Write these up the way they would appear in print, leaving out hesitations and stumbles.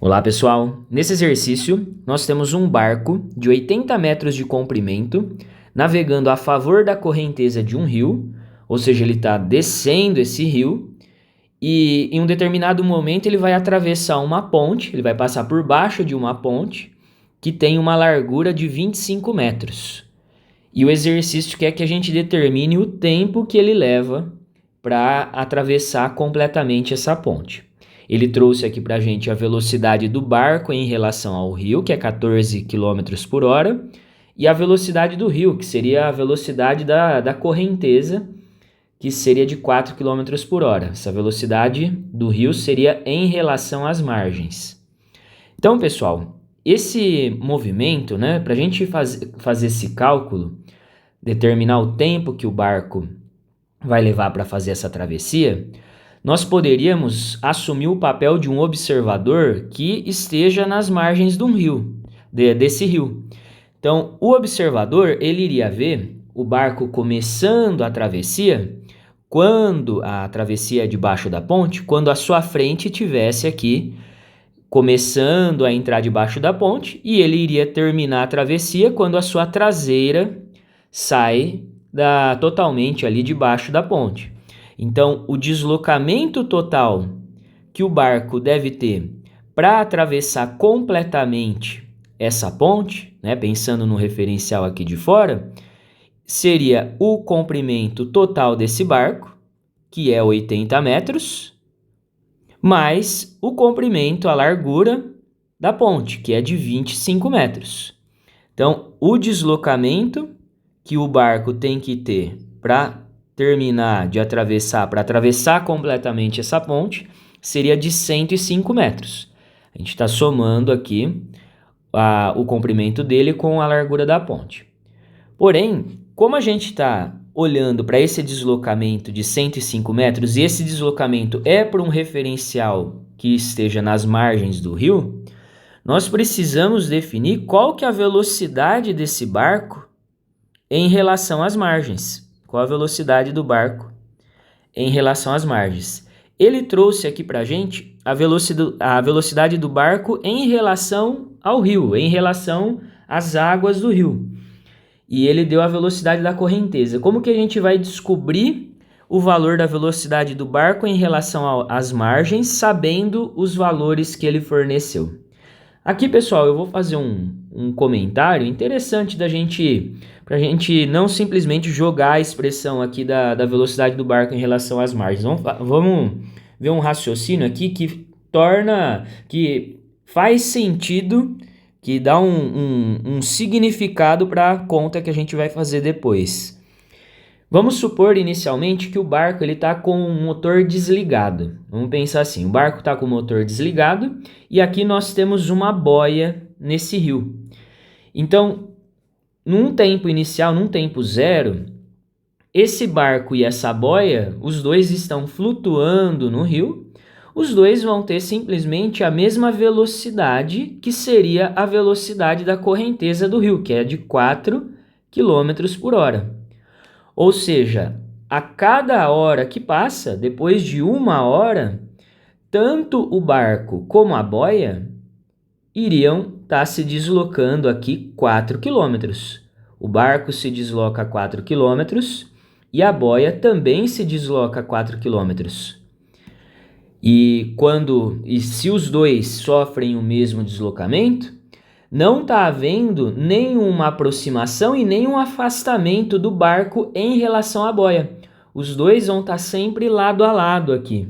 Olá pessoal, nesse exercício nós temos um barco de 80 metros de comprimento navegando a favor da correnteza de um rio, ou seja, ele está descendo esse rio e em um determinado momento ele vai atravessar uma ponte, ele vai passar por baixo de uma ponte que tem uma largura de 25 metros. E o exercício quer que a gente determine o tempo que ele leva para atravessar completamente essa ponte. Ele trouxe aqui para a gente a velocidade do barco em relação ao rio, que é 14 km por hora, e a velocidade do rio, que seria a velocidade da correnteza, que seria de 4 km por hora. Essa velocidade do rio seria em relação às margens. Então, pessoal, esse movimento, para a gente fazer esse cálculo, determinar o tempo que o barco vai levar para fazer essa travessia, nós poderíamos assumir o papel de um observador que esteja nas margens de um rio, desse rio. Então, o observador, ele iria ver o barco começando a travessia, quando a travessia é debaixo da ponte, quando a sua frente tivesse aqui começando a entrar debaixo da ponte, e ele iria terminar a travessia quando a sua traseira sai totalmente ali debaixo da ponte. Então, o deslocamento total que o barco deve ter para atravessar completamente essa ponte, pensando no referencial aqui de fora, seria o comprimento total desse barco, que é 80 metros, mais o comprimento, a largura da ponte, que é de 25 metros. Então, o deslocamento que o barco tem que ter para terminar de atravessar, para atravessar completamente essa ponte, seria de 105 metros. A gente está somando aqui o comprimento dele com a largura da ponte. Porém, como a gente está olhando para esse deslocamento de 105 metros, e esse deslocamento é para um referencial que esteja nas margens do rio, nós precisamos definir qual que é a velocidade desse barco em relação às margens. Qual a velocidade do barco em relação às margens? Ele trouxe aqui para a gente a velocidade do barco em relação ao rio, em relação às águas do rio. E ele deu a velocidade da correnteza. Como que a gente vai descobrir o valor da velocidade do barco em relação às margens, sabendo os valores que ele forneceu? Aqui, pessoal, eu vou fazer um comentário interessante para a gente não simplesmente jogar a expressão aqui da velocidade do barco em relação às margens. Vamos ver um raciocínio aqui que faz sentido, que dá um significado para a conta que a gente vai fazer depois. Vamos supor inicialmente que o barco está com o motor desligado. Vamos pensar assim, o barco está com o motor desligado e aqui nós temos uma boia nesse rio. Então, num tempo inicial, num tempo zero, esse barco e essa boia, os dois estão flutuando no rio, os dois vão ter simplesmente a mesma velocidade, que seria a velocidade da correnteza do rio, que é de 4 km por hora. Ou seja, a cada hora que passa, depois de 1 hora, tanto o barco como a boia iriam estar se deslocando aqui 4 km. O barco se desloca 4 km e a boia também se desloca 4 km. E se os dois sofrem o mesmo deslocamento, não está havendo nenhuma aproximação e nenhum afastamento do barco em relação à boia. Os dois vão estar sempre lado a lado aqui.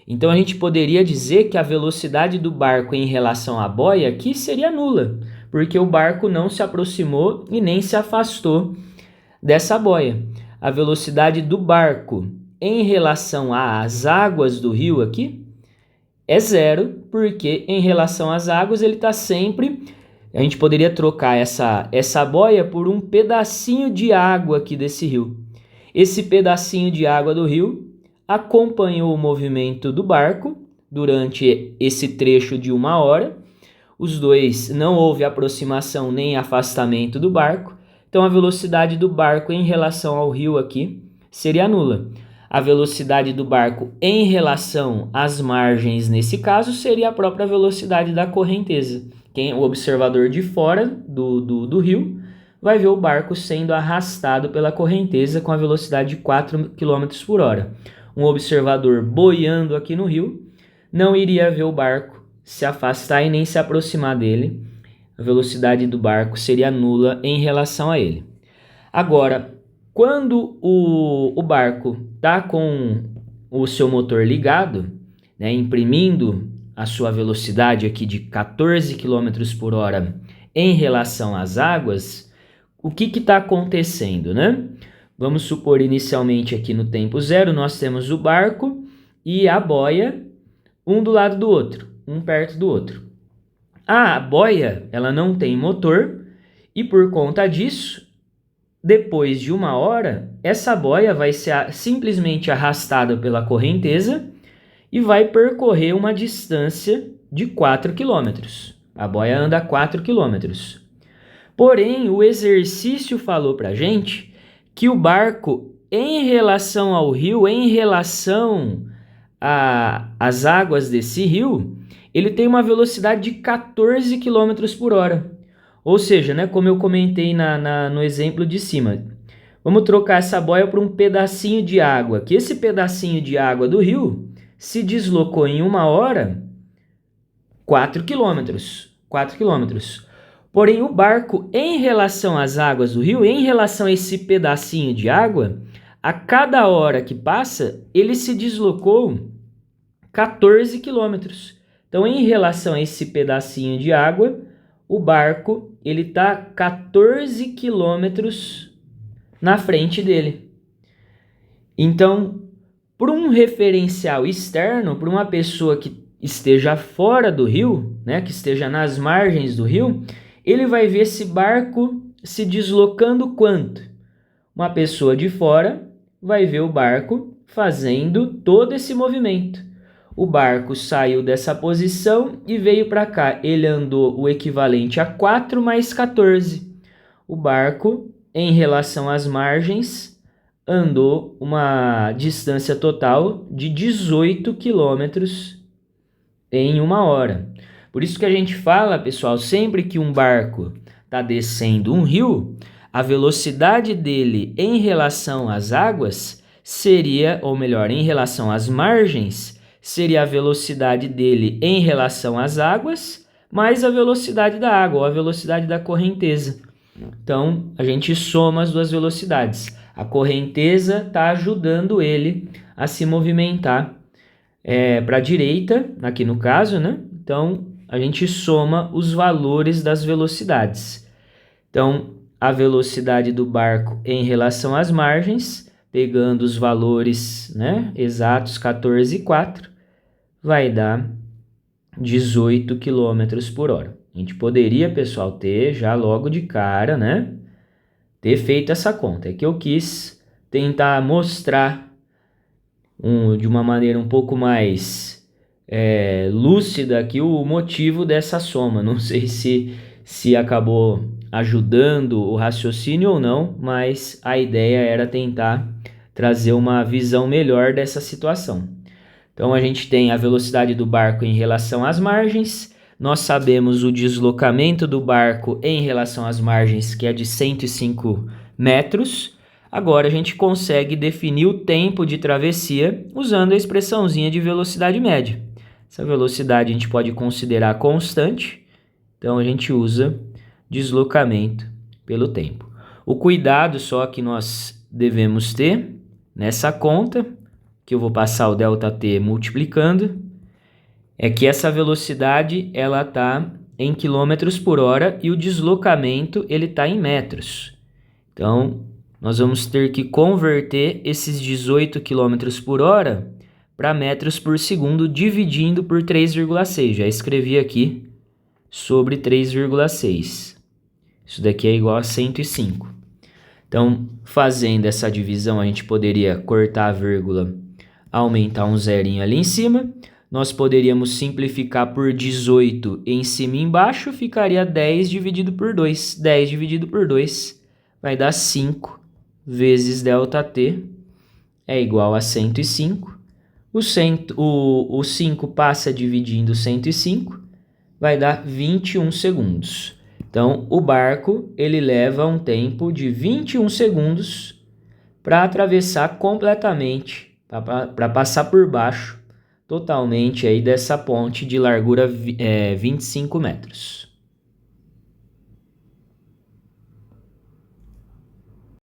Então a gente poderia dizer que a velocidade do barco em relação à boia aqui seria nula, porque o barco não se aproximou e nem se afastou dessa boia. A velocidade do barco em relação às águas do rio aqui é zero, porque em relação às águas ele está sempre... A gente poderia trocar essa boia por um pedacinho de água aqui desse rio. Esse pedacinho de água do rio acompanhou o movimento do barco durante esse trecho de 1 hora. Os dois, não houve aproximação nem afastamento do barco. Então a velocidade do barco em relação ao rio aqui seria nula. A velocidade do barco em relação às margens, nesse caso, seria a própria velocidade da correnteza. O observador de fora do rio vai ver o barco sendo arrastado pela correnteza com a velocidade de 4 km por hora. Um observador boiando aqui no rio não iria ver o barco se afastar e nem se aproximar dele. A velocidade do barco seria nula em relação a ele. Agora, quando o barco está com o seu motor ligado, né, imprimindo a sua velocidade aqui de 14 km por hora em relação às águas, o que está acontecendo, né? Vamos supor inicialmente aqui no tempo zero, nós temos o barco e a boia, um do lado do outro, um perto do outro. A boia, ela não tem motor e por conta disso, depois de 1 hora, essa boia vai ser simplesmente arrastada pela correnteza e vai percorrer uma distância de 4 km. A boia anda 4 km. Porém, o exercício falou para a gente que o barco, em relação ao rio, em relação às águas desse rio, ele tem uma velocidade de 14 km por hora. Ou seja, né, como eu comentei no exemplo de cima, vamos trocar essa boia por um pedacinho de água, que esse pedacinho de água do rio se deslocou em 1 hora 4 km. 4 km. Porém, o barco, em relação às águas do rio, em relação a esse pedacinho de água, a cada hora que passa, ele se deslocou 14 km. Então, em relação a esse pedacinho de água, o barco ele está 14 quilômetros na frente dele. Então, para um referencial externo, para uma pessoa que esteja fora do rio, né, que esteja nas margens do rio, ele vai ver esse barco se deslocando quanto? Uma pessoa de fora vai ver o barco fazendo todo esse movimento. O barco saiu dessa posição e veio para cá. Ele andou o equivalente a 4 mais 14. O barco, em relação às margens, andou uma distância total de 18 quilômetros em 1 hora. Por isso que a gente fala, pessoal, sempre que um barco está descendo um rio, a velocidade dele em relação às águas seria, ou melhor, em relação às margens, seria a velocidade dele em relação às águas, mais a velocidade da água, ou a velocidade da correnteza. Então, a gente soma as duas velocidades. A correnteza está ajudando ele a se movimentar para a direita, aqui no caso, né? Então, a gente soma os valores das velocidades. Então, a velocidade do barco em relação às margens, pegando os valores, né, exatos, 14 e 4, vai dar 18 km por hora. A gente poderia, pessoal, ter já logo de cara, né, ter feito essa conta. É que eu quis tentar mostrar de uma maneira um pouco mais lúcida aqui o motivo dessa soma. Não sei se acabou ajudando o raciocínio ou não, mas a ideia era tentar trazer uma visão melhor dessa situação. Então, a gente tem a velocidade do barco em relação às margens, nós sabemos o deslocamento do barco em relação às margens, que é de 105 metros. Agora, a gente consegue definir o tempo de travessia usando a expressãozinha de velocidade média. Essa velocidade a gente pode considerar constante, então a gente usa deslocamento pelo tempo. O cuidado só que nós devemos ter nessa conta, que eu vou passar o ΔT multiplicando, é que essa velocidade ela está em quilômetros por hora e o deslocamento ele está em metros. Então, nós vamos ter que converter esses 18 km por hora para metros por segundo, dividindo por 3,6. Já escrevi aqui sobre 3,6. Isso daqui é igual a 105. Então, fazendo essa divisão, a gente poderia cortar a vírgula, aumentar um zerinho ali em cima. Nós poderíamos simplificar por 18 em cima e embaixo, ficaria 10 dividido por 2. 10 dividido por 2 vai dar 5 vezes ΔT. é igual a 105. O 5 passa dividindo 105, vai dar 21 segundos. Então, o barco ele leva um tempo de 21 segundos para atravessar completamente, para passar por baixo totalmente aí dessa ponte de largura 25 metros.